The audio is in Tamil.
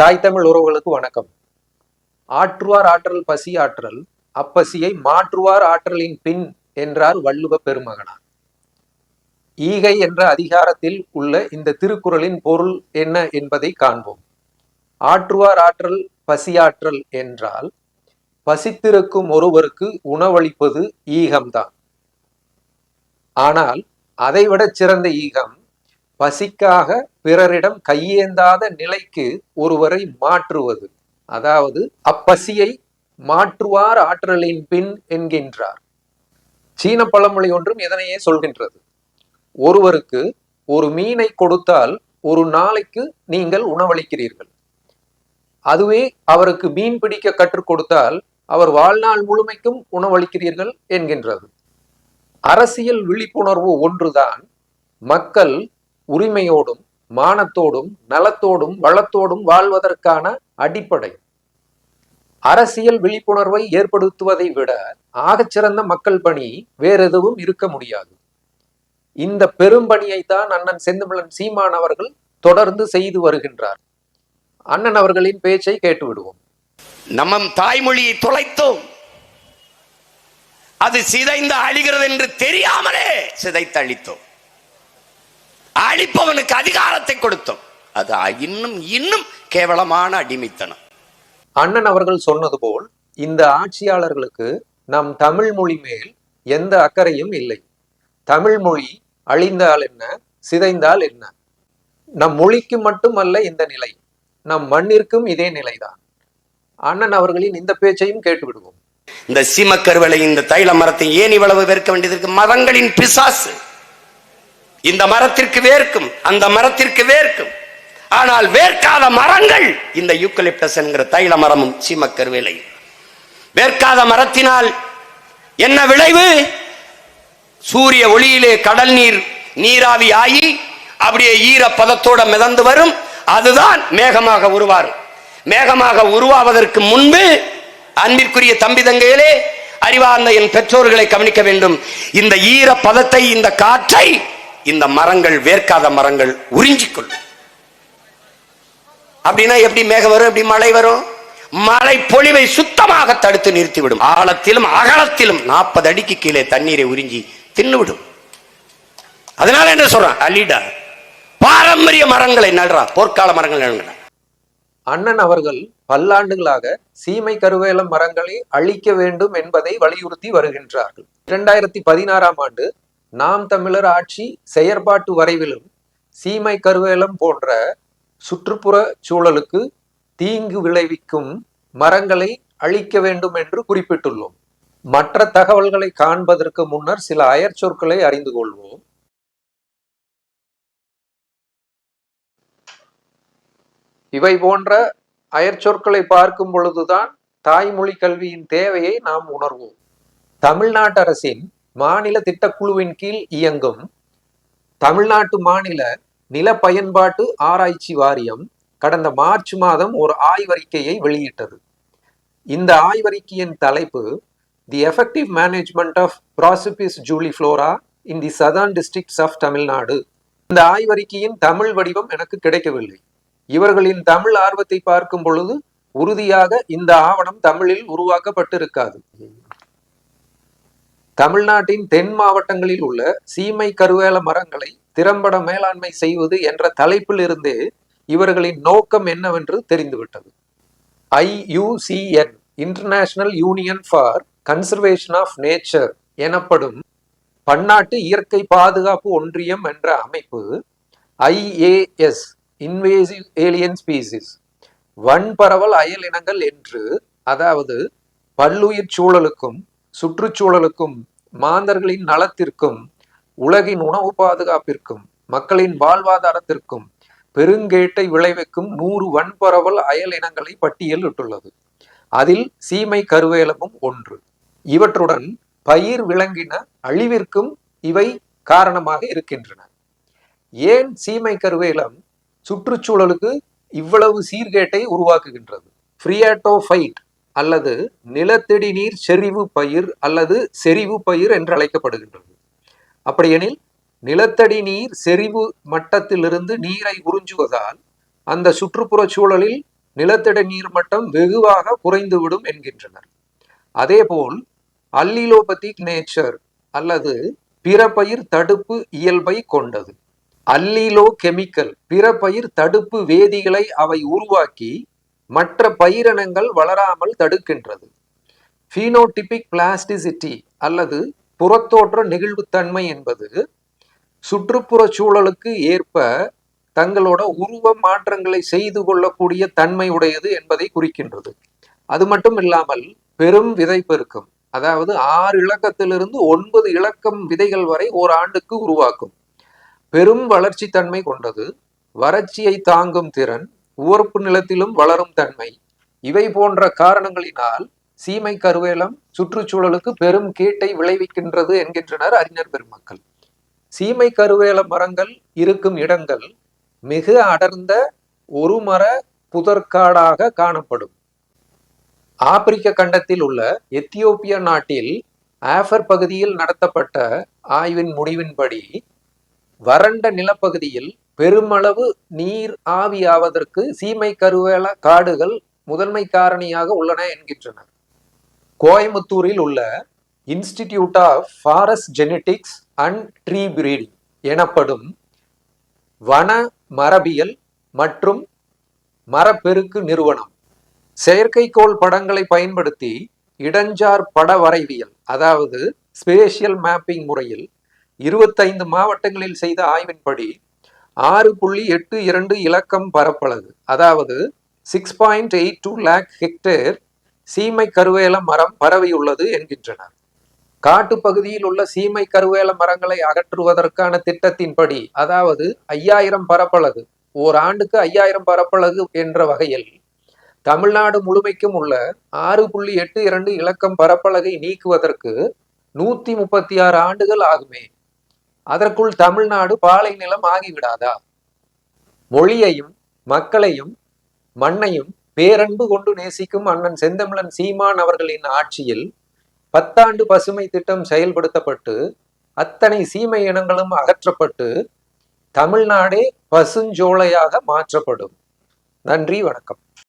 தாய் தமிழ் உறவுகளுக்கு வணக்கம். ஆற்றுவார் ஆற்றல் பசி ஆற்றல், அப்பசியை மாற்றுவார் ஆற்றலின் பின் என்றார் வள்ளுவ பெருமகனார். ஈகை என்ற அதிகாரத்தில் உள்ள இந்த திருக்குறளின் பொருள் என்ன என்பதை காண்போம். ஆற்றுவார் ஆற்றல் பசியாற்றல் என்றால் பசித்திருக்கும் ஒருவருக்கு உணவளிப்பது ஈகம்தான். ஆனால் அதைவிட சிறந்த ஈகம் பசிக்காக பிறரிடம் கையேந்தாத நிலைக்கு ஒருவரை மாற்றுவது. அதாவது அப்பசியை மாற்றுவார் ஆற்றலின் பின் என்கின்றார். சீன பழமொழி ஒன்றும் இதனையே சொல்கின்றது. ஒருவருக்கு ஒரு மீனை கொடுத்தால் ஒரு நாளைக்கு நீங்கள் உணவளிக்கிறீர்கள். அதுவே அவருக்கு மீன் பிடிக்க கற்றுக் கொடுத்தால் அவர் வாழ்நாள் முழுமைக்கும் உணவளிக்கிறீர்கள் என்கின்றது. அரசியல் விழிப்புணர்வு ஒன்றுதான் மக்கள் உரிமையோடும் மானத்தோடும் நலத்தோடும் வளத்தோடும் வாழ்வதற்கான அடிப்படை. அரசியல் விழிப்புணர்வை ஏற்படுத்துவதை விட ஆகச்சிறந்த மக்கள் பணி வேறெதுவும் இருக்க முடியாது. இந்த பெரும் பணியைத்தான் அண்ணன் செந்தமிழன் சீமான் அவர்கள் தொடர்ந்து செய்து வருகின்றார். அண்ணன் அவர்களின் பேச்சை கேட்டு விடுவோம். நம்ம தாய்மொழியை தொலைத்தோம், அது சிதைந்து அழிகிறது என்று தெரியாமலே சிதைத்து அழித்தோம். அழிப்பவனுக்கு அதிகாரத்தை கொடுத்தோம். அது இன்னும் இன்னும் கேவலமான அடிமைத்தனம். அண்ணன் அவர்கள் சொன்னது போல் இந்த ஆட்சியாளர்களுக்கு நம் தமிழ் மொழி மேல் எந்த அக்கறையும் இல்லை. தமிழ் மொழி அழிந்தால் என்ன, சிதைந்தால் என்ன? நம் மொழிக்கு மட்டுமல்ல இந்த நிலை, நம் மண்ணிற்கும் இதே நிலைதான். அண்ணன் அவர்களின் இந்த பேச்சையும் கேட்டு விடுவோம். இந்த சீமக்கருவலை, இந்த தைல மரத்தை ஏன் இவ்வளவு வேர்க்க வேண்டியதற்கு? மரங்களின் பிசாசு. இந்த மரத்திற்கு வேர்க்கும், அந்த மரத்திற்கு வேர்க்கும். ஆனால் வேர்க்காத மரங்கள் இந்த யூக்கலிப்டஸ் என்கிற தைல மரமும் சீமக்கருவேலை. வேர்க்காத மரத்தினால் என்ன விளைவு? சூரிய ஒளியிலே கடல் நீர் நீராவி ஆகி அப்படியே ஈர பதத்தோட மிதந்து வரும். அதுதான் மேகமாக உருவாரும். மேகமாக உருவாவதற்கு முன்பு அன்பிற்குரிய தம்பி தங்கையிலே, அறிவார்ந்த என் பெற்றோர்களை கவனிக்க வேண்டும். இந்த ஈர பதத்தை, இந்த காற்றை இந்த மரங்கள், வேர்க்காத மரங்கள் உறிஞ்சிக்கொள்ளும். அப்படின்னா எப்படி மேகம் வரும், எப்படி மழை வரும்? மழை பொழிவை சுத்தமாக தடுத்து நிறுத்திவிடும். ஆழத்திலும் அகலத்திலும் 40 அடிக்கு கீழே தண்ணீரை உறிஞ்சி தின்னுவிடும். அதனால என்ன சொல்றான்? அலிடா, பாரம்பரிய மரங்களை நடுறா, போர்க்கால மரங்கள் நடுறா. அண்ணன் அவர்கள் பல்லாண்டுகளாக சீமை கருவேலம் மரங்களை அழிக்க வேண்டும் என்பதை வலியுறுத்தி வருகின்றார்கள். 2016ஆம் ஆண்டு நாம் தமிழர் ஆட்சி செயற்பாட்டு வரைவிலும் சீமை கருவேலம் போன்ற சுற்றுப்புற சூழலுக்கு தீங்கு விளைவிக்கும் மரங்களை அழிக்க வேண்டும் என்று குறிப்பிட்டுள்ளோம். மற்ற தகவல்களை காண்பதற்கு முன்னர் சில அயற்சொற்களை அறிந்து கொள்வோம். இவை போன்ற அயற்சொற்களை பார்க்கும் பொழுதுதான் தாய்மொழி கல்வியின் தேவையை நாம் உணர்வோம். தமிழ்நாட்டு அரசின் மாநில திட்டக்குழுவின் கீழ் இயங்கும் தமிழ்நாட்டு மாநில நில பயன்பாட்டு ஆராய்ச்சி வாரியம் கடந்த மார்ச் மாதம் ஒரு ஆய்வறிக்கையை வெளியிட்டது. இந்த ஆய்வறிக்கையின் தலைப்பு the effective management of prosopis juliflora in the southern districts of Tamil Nadu. இந்த ஆய்வறிக்கையின் தமிழ் வடிவம் எனக்கு கிடைக்கவில்லை. இவர்களின் தமிழ் ஆர்வத்தை பார்க்கும் பொழுது உறுதியாக இந்த ஆவணம் தமிழில் உருவாக்கப்பட்டிருக்காது. தமிழ்நாட்டின் தென் மாவட்டங்களில் உள்ள சீமை கருவேல மரங்களை திறம்பட மேலாண்மை செய்வது என்ற தலைப்பில் இருந்தே இவர்களின் நோக்கம் என்னவென்று தெரிந்துவிட்டது. IUCN, international union for conservation of nature எனப்படும் பன்னாட்டு இயற்கை பாதுகாப்பு ஒன்றியம் என்ற அமைப்பு IAS, இன்வேசிவ் ஏலியன் ஸ்பீசிஸ், வன்பரவல் அயல் இனங்கள் என்று, அதாவது பல்லுயிர் சூழலுக்கும் சுற்றுச்சூழலுக்கும் மாந்தர்களின் நலத்திற்கும் உலகின் உணவு பாதுகாப்பிற்கும் மக்களின் வாழ்வாதாரத்திற்கும் பெருங்கேட்டை விளைவிக்கும் 100 வன்பரவல் அயல் இனங்களை பட்டியலிட்டுள்ளது. அதில் சீமை கருவேலமும் ஒன்று. இவற்றுடன் பயிர் விலங்கின அழிவிற்கும் இவை காரணமாக இருக்கின்றன. ஏன் சீமை கருவேலம் சுற்றுச்சூழலுக்கு இவ்வளவு சீர்கேட்டை உருவாக்குகின்றது? ஃப்ரியாட்டோஃபைட் அல்லது நிலத்தடி நீர் செறிவு பயிர் அல்லது செறிவு பயிர் என்று அழைக்கப்படுகின்றது. அப்படியெனில் நிலத்தடி நீர் செறிவு மட்டத்திலிருந்து நீரை உறிஞ்சுவதால் அந்த சுற்றுப்புற சூழலில் நிலத்தடி நீர் மட்டம் வெகுவாக குறைந்துவிடும் என்கின்றனர். அதேபோல் அல்லிலோபதிக் நேச்சர் அல்லது பிற பயிர் தடுப்பு இயல்பை கொண்டது. அல்லிலோ கெமிக்கல் பிற பயிர் தடுப்பு வேதிகளை அவை உருவாக்கி மற்ற பயிரினங்கள் வளராமல் தடுக்கின்றது. ஃபீனோடிபிக் பிளாஸ்டிசிட்டி அல்லது புறத்தோற்ற நெகிழ்வுத்தன்மை என்பது சுற்றுப்புற சூழலுக்கு ஏற்ப தங்களோட உருவ மாற்றங்களை செய்து கொள்ளக்கூடிய தன்மை உடையது என்பதை குறிக்கின்றது. அது மட்டும் இல்லாமல் பெரும் விதை பெருக்கம், அதாவது 6 இலக்கத்திலிருந்து 9 இலக்கம் விதைகள் வரை ஓராண்டுக்கு உருவாக்கும். பெரும் வளர்ச்சி தன்மை கொண்டது. வறட்சியை தாங்கும் திறன், உவர்ப்பு நிலத்திலும் வளரும் தன்மை, இவை போன்ற காரணங்களினால் சீமை கருவேலம் சுற்றுச்சூழலுக்கு பெரும் கேட்டை விளைவிக்கின்றது என்கின்றனர் அறிஞர் பெருமக்கள். சீமை கருவேல மரங்கள் இருக்கும் இடங்கள் மிக அடர்ந்த ஒரு மர புதற்காடாக காணப்படும். ஆப்பிரிக்க கண்டத்தில் உள்ள எத்தியோப்பியா நாட்டில் ஆஃபர் பகுதியில் நடத்தப்பட்ட ஆய்வின் முடிவின்படி வறண்ட நிலப்பகுதியில் பெருமளவு நீர் ஆவியாவதற்கு சீமை கருவேல காடுகள் முதன்மை காரணியாக உள்ளன என்கின்றனர். கோயம்புத்தூரில் உள்ள institute of forest genetics and tree breeding எனப்படும் வன மரபியல் மற்றும் மரப்பெருக்கு நிறுவனம் செயற்கைக்கோள் படங்களை பயன்படுத்தி இடஞ்சார் பட வரைவியல், அதாவது ஸ்பேஷியல் மேப்பிங் முறையில் 25 மாவட்டங்களில் செய்த ஆய்வின்படி 6.82 இலக்கம் பரப்பளவு, அதாவது 6.82 லேக் ஹெக்டேர் சீமை கருவேல மரம் பரவியுள்ளது என்கின்றனர். காட்டுப்பகுதியில் உள்ள சீமை கருவேல மரங்களை அகற்றுவதற்கான திட்டத்தின்படி, அதாவது 5000 பரப்பளவு, ஓராண்டுக்கு 5000 பரப்பளவு என்ற வகையில் தமிழ்நாடு முழுமைக்கும் உள்ள 6.82 இலக்கம் பரப்பளவை நீக்குவதற்கு 136 ஆண்டுகள் ஆகுமே. அதற்குள் தமிழ்நாடு பாலை நிலம் ஆகிவிடாதா? மொழியையும் மக்களையும் மண்ணையும் பேரன்பு கொண்டு நேசிக்கும் அண்ணன் செந்தமிழன் சீமான் அவர்களின் ஆட்சியில் 10 ஆண்டு பசுமை திட்டம் செயல்படுத்தப்பட்டு அத்தனை சீமை இனங்களும் அகற்றப்பட்டு தமிழ்நாடே பசுஞ்சோலையாக மாற்றப்படும். நன்றி, வணக்கம்.